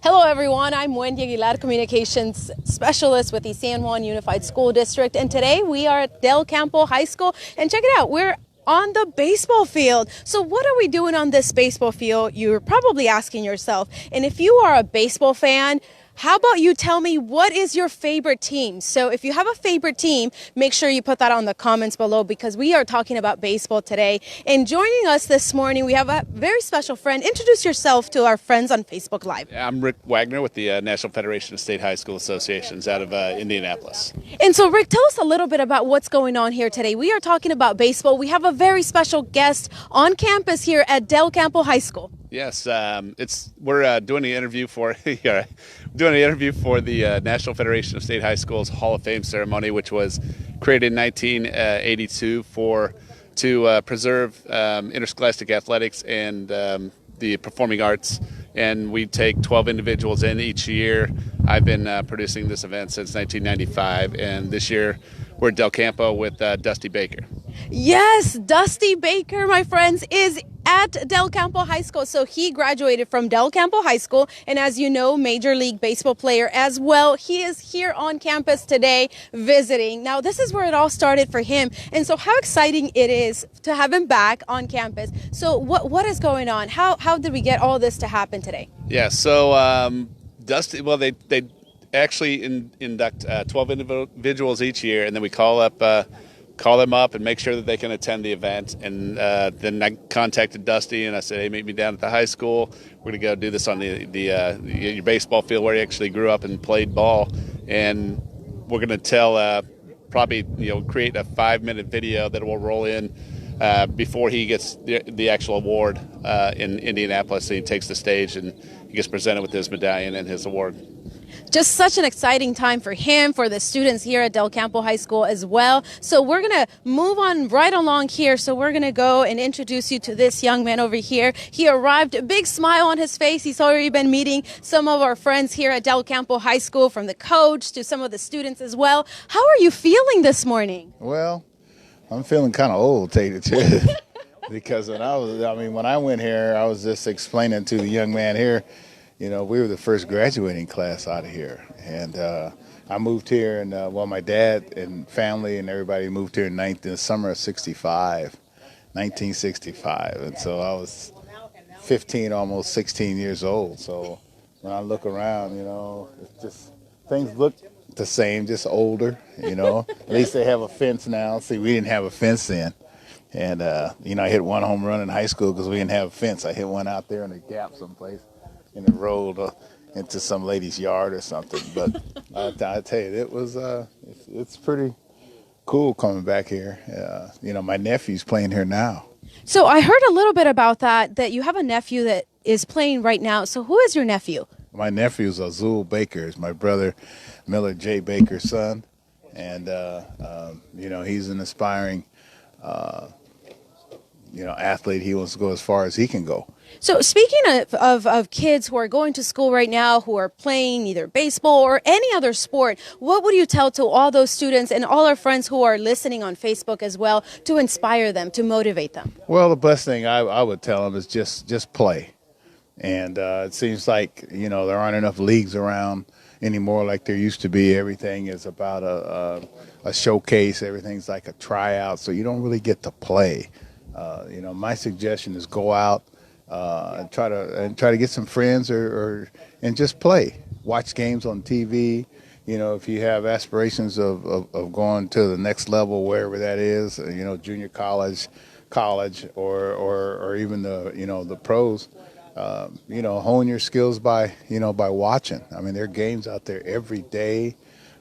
Hello everyone, I'm Wendy Aguilar, Communications Specialist with the San Juan Unified School District, and today we are at Del Campo High School, and check it out, we're on the baseball field. So what are we doing on this baseball field? You're probably asking yourself, and if you are a baseball fan, how about you tell me what is your favorite team? So if you have a favorite team, make sure you put that on the comments below because we are talking about baseball today. And joining us this morning, we have a very special friend. Introduce yourself to our friends on Facebook Live. I'm Rick Wagner with the National Federation of State High School Associations out of Indianapolis. And so, Rick, tell us a little bit about what's going on here today. We are talking about baseball. We have a very special guest on campus here at Del Campo High School. Yes, we're doing an interview for the National Federation of State High Schools Hall of Fame ceremony, which was created in 1982 to preserve interscholastic athletics and the performing arts. And we take 12 individuals in each year. I've been producing this event since 1995, and this year we're at Del Campo with Dusty Baker. Yes, Dusty Baker, my friends, is at Del Campo High School. So he graduated from Del Campo High School, and as you know, Major League Baseball player as well. He is here on campus today visiting. Now, this is where it all started for him, and so how exciting it is to have him back on campus. So what is going on? How did we get all this to happen today? Yeah, so Dusty, well, they actually induct 12 individuals each year, and then we call them up and make sure that they can attend the event. And then I contacted Dusty and I said, hey, meet me down at the high school. We're going to go do this on your baseball field where he actually grew up and played ball. And we're going to tell probably, create a 5-minute video that will roll in before he gets the actual award in Indianapolis. So he takes the stage and he gets presented with his medallion and his award. Just such an exciting time for him, for the students here at Del Campo High School as well. So we're going to move on right along here. So we're going to go and introduce you to this young man over here. He arrived, a big smile on his face. He's already been meeting some of our friends here at Del Campo High School, from the coach to some of the students as well. How are you feeling this morning? Well, I'm feeling kind of old, to tell you the truth. Because when I went here, I was just explaining to the young man here, we were the first graduating class out of here. And I moved here, and my dad and family and everybody moved here in the summer of 1965. And so I was 15, almost 16 years old. So when I look around, it's just things look the same, just older, At least they have a fence now. See, we didn't have a fence then. And, I hit one home run in high school because we didn't have a fence. I hit one out there in a gap someplace. And it rolled into some lady's yard or something. But I tell you, it was it's pretty cool coming back here. My nephew's playing here now. So I heard a little bit about that you have a nephew that is playing right now. So who is your nephew? My nephew's Azul Baker. It's my brother Miller J. Baker's son. And, he's an aspiring, athlete. He wants to go as far as he can go. So speaking of kids who are going to school right now, who are playing either baseball or any other sport, what would you tell to all those students and all our friends who are listening on Facebook as well to inspire them, to motivate them? Well, the best thing I would tell them is just play. And it seems like, there aren't enough leagues around anymore like there used to be. Everything is about a showcase. Everything's like a tryout, so you don't really get to play. My suggestion is go out. And try to get some friends and just play. Watch games on TV. If you have aspirations of going to the next level, wherever that is, junior college, or even the pros. Hone your skills by watching. I mean, there are games out there every day.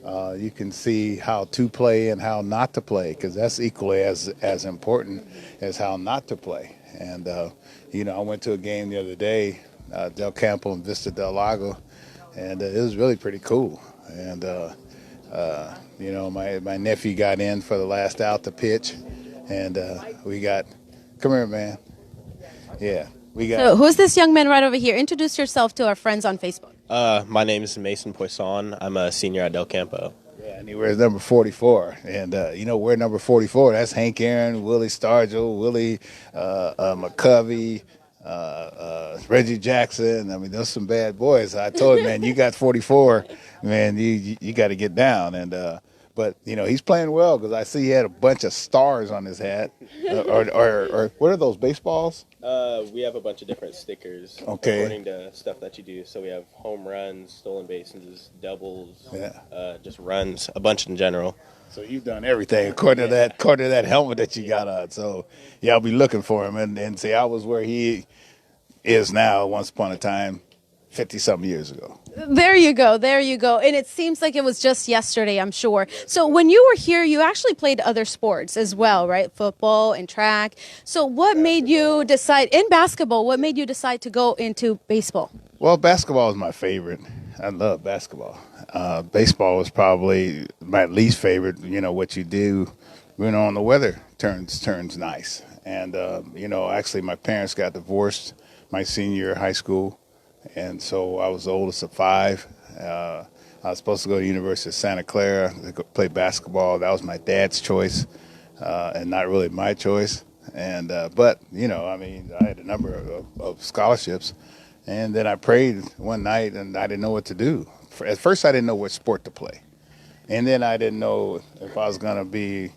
You can see how to play and how not to play, because that's equally as important as how not to play. And, I went to a game the other day, Del Campo and Vista Del Lago, and it was really pretty cool. And, my nephew got in for the last out to pitch, and come here, man. Yeah, So who's this young man right over here? Introduce yourself to our friends on Facebook. My name is Mason Poisson. I'm a senior at Del Campo. Yeah, and he wears number 44. And, we're number 44. That's Hank Aaron, Willie Stargell, Willie McCovey, Reggie Jackson. I mean, those some bad boys. I told him, man, you got 44, man, you got to get down. And but he's playing well because I see he had a bunch of stars on his hat. Or what are those baseballs? We have a bunch of different stickers Okay. according to stuff that you do. So we have home runs, stolen bases, doubles, Yeah. just runs, a bunch in general. So you've done everything according to that helmet that you got on. So yeah, I'll be looking for him and see I was where he is now once upon a time, 50-something years ago. There you go. There you go. And it seems like it was just yesterday, I'm sure. So when you were here, you actually played other sports as well, right? Football and track. So what made you decide, in basketball, what made you decide to go into baseball? Well, basketball is my favorite. I love basketball. Baseball was probably my least favorite. What you do, when the weather turns nice. And actually, my parents got divorced my senior year of high school, and so I was the oldest of five. I was supposed to go to the University of Santa Clara to go play basketball. That was my dad's choice, and not really my choice. And but I had a number of scholarships. And then I prayed one night, and I didn't know what to do. At first, I didn't know what sport to play. And then I didn't know if I was going to be,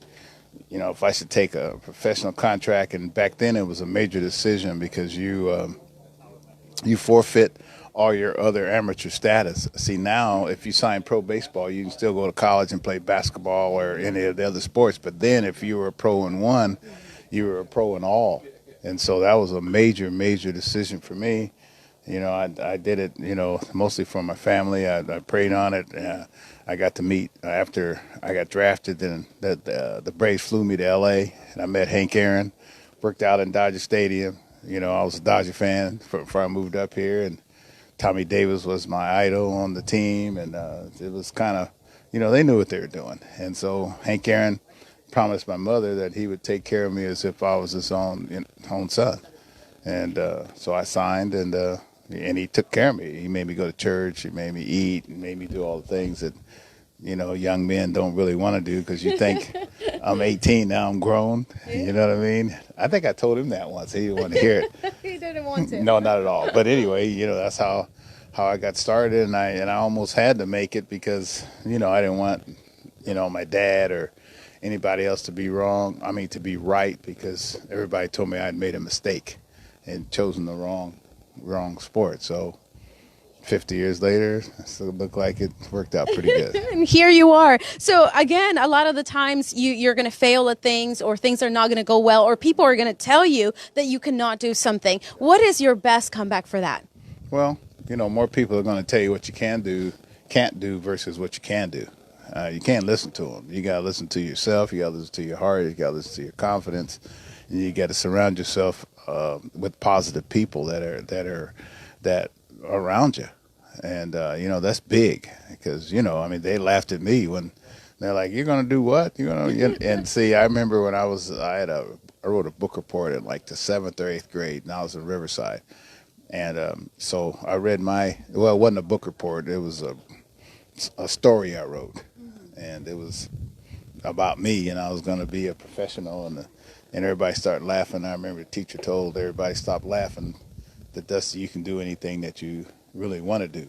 if I should take a professional contract. And back then, it was a major decision because you forfeit all your other amateur status. See, now, if you sign pro baseball, you can still go to college and play basketball or any of the other sports. But then if you were a pro in one, you were a pro in all. And so that was a major, major decision for me. I did it, mostly for my family. I prayed on it. I got to meet after I got drafted. Then the Braves flew me to L.A. and I met Hank Aaron. Worked out in Dodger Stadium. I was a Dodger fan before I moved up here. And Tommy Davis was my idol on the team. And it was kind of, they knew what they were doing. And so Hank Aaron promised my mother that he would take care of me as if I was his own son. And so I signed, and he took care of me. He made me go to church. He made me eat and made me do all the things that, young men don't really want to do because you think I'm 18 now, I'm grown. You know what I mean? I think I told him that once. He didn't want to hear it. He didn't want to. No, not at all. But anyway, that's how I got started, and I almost had to make it because, I didn't want, my dad or anybody else to be wrong. I mean, to be right, because everybody told me I'd made a mistake and chosen the wrong sport. So 50 years later, it still looked like it worked out pretty good. And here you are. So again, a lot of the times you're going to fail at things, or things are not going to go well, or people are going to tell you that you cannot do something. What is your best comeback for that? Well, more people are going to tell you what you can't do versus what you can do. You can't listen to them. You got to listen to yourself. You got to listen to your heart. You got to listen to your confidence. And you got to surround yourself with positive people that are around you. And, that's big because, they laughed at me when they're like, you're going to do what? And see, I remember when I wrote a book report in like the 7th or 8th grade, and I was in Riverside. And so I read it wasn't a book report. It was a story I wrote. And it was about me, and I was going to be a professional, and everybody started laughing. I remember the teacher told everybody stop laughing, that Dusty, you can do anything that you really want to do.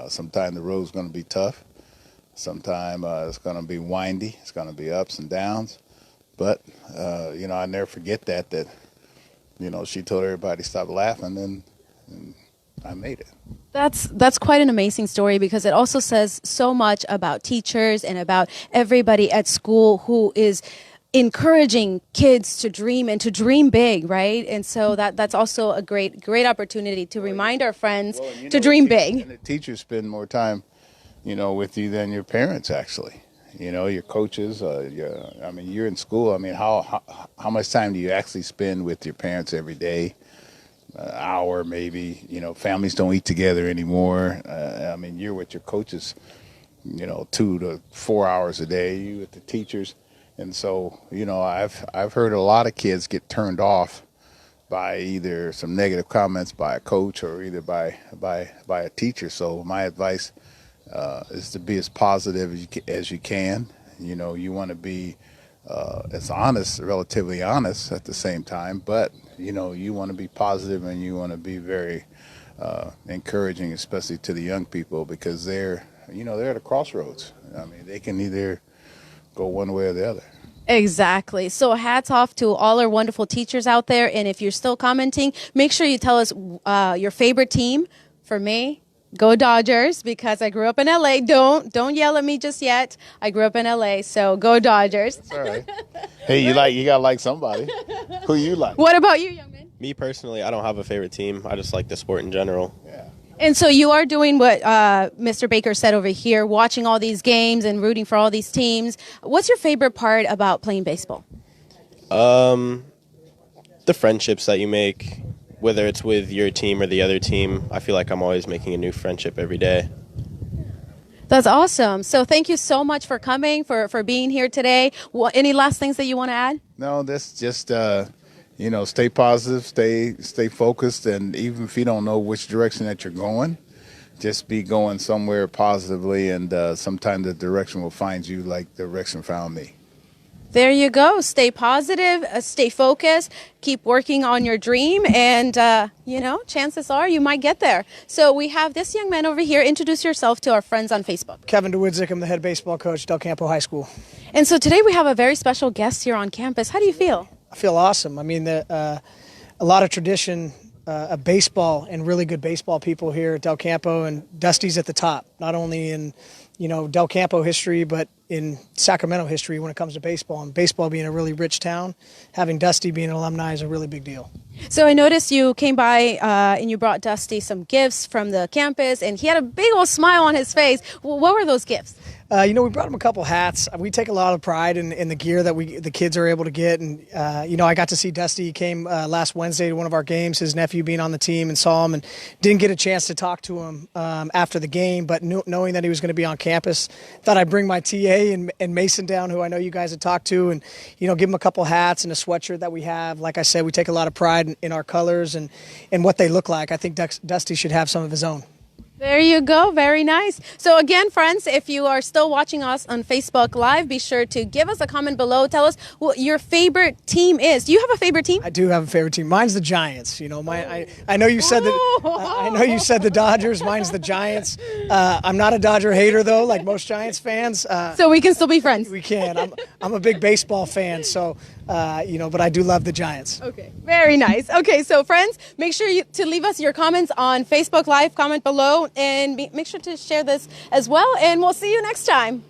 Sometimes the road's going to be tough. Sometimes it's going to be windy. It's going to be ups and downs. But, I never forget that, she told everybody stop laughing, and I made it. That's quite an amazing story, because it also says so much about teachers and about everybody at school who is encouraging kids to dream and to dream big, right? And so that's also a great opportunity to remind our friends to dream big. And the teachers spend more time, with you than your parents actually. Your coaches. You're in school. I mean, how much time do you actually spend with your parents every day? An hour maybe. Families don't eat together anymore. You're with your coaches, 2 to 4 hours a day. You with the teachers. And so, I've heard a lot of kids get turned off by either some negative comments by a coach or either by a teacher. So my advice is to be as positive as you can. You want to be it's honest, relatively honest at the same time. But you want to be positive and you want to be very encouraging, especially to the young people, because they're at a crossroads. I mean, they can either go one way or the other. Exactly. So hats off to all our wonderful teachers out there. And if you're still commenting, make sure you tell us your favorite team. For me, go Dodgers, because I grew up in LA. Don't yell at me just yet. I grew up in LA, so go Dodgers. That's all right. Hey, you gotta like somebody. Who you like? What about you, young man? Me personally, I don't have a favorite team. I just like the sport in general. Yeah. And so you are doing what Mr. Baker said over here, watching all these games and rooting for all these teams. What's your favorite part about playing baseball? The friendships that you make, whether it's with your team or the other team. I feel like I'm always making a new friendship every day. That's awesome. So thank you so much for coming, for being here today. Any last things that you want to add? No, this just stay positive, stay focused, and even if you don't know which direction that you're going, just be going somewhere positively, and sometimes the direction will find you like the direction found me. There you go. Stay positive, stay focused, keep working on your dream, and, chances are you might get there. So we have this young man over here. Introduce yourself to our friends on Facebook. Kevin DeWidzik, I'm the head baseball coach at Del Campo High School. And so today we have a very special guest here on campus. How do you feel? I feel awesome. I mean, a lot of tradition of baseball and really good baseball people here at Del Campo, and Dusty's at the top, not only in Del Campo history, but in Sacramento history when it comes to baseball. And baseball being a really rich town, having Dusty being an alumni is a really big deal. So I noticed you came by and you brought Dusty some gifts from the campus, and he had a big old smile on his face. What were those gifts? We brought him a couple hats. We take a lot of pride in the gear that the kids are able to get. And, I got to see Dusty. He came last Wednesday to one of our games, his nephew being on the team, and saw him and didn't get a chance to talk to him after the game. But knowing that he was going to be on campus, thought I'd bring my TA and Mason down, who I know you guys had talked to, and, give him a couple hats and a sweatshirt that we have. Like I said, we take a lot of pride in our colors and what they look like. I think Dusty should have some of his own. There you go. Very nice. So again, friends, if you are still watching us on Facebook Live, be sure to give us a comment below. Tell us what your favorite team is. Do you have a favorite team? I do have a favorite team. Mine's the Giants. I know you said that. I know you said the Dodgers. Mine's the Giants. I'm not a Dodger hater though, like most Giants fans. So we can still be friends. We can. I'm a big baseball fan, so but I do love the Giants. Okay. Very nice. Okay, so friends, make sure to leave us your comments on Facebook Live. Comment below, and make sure to share this as well. And we'll see you next time.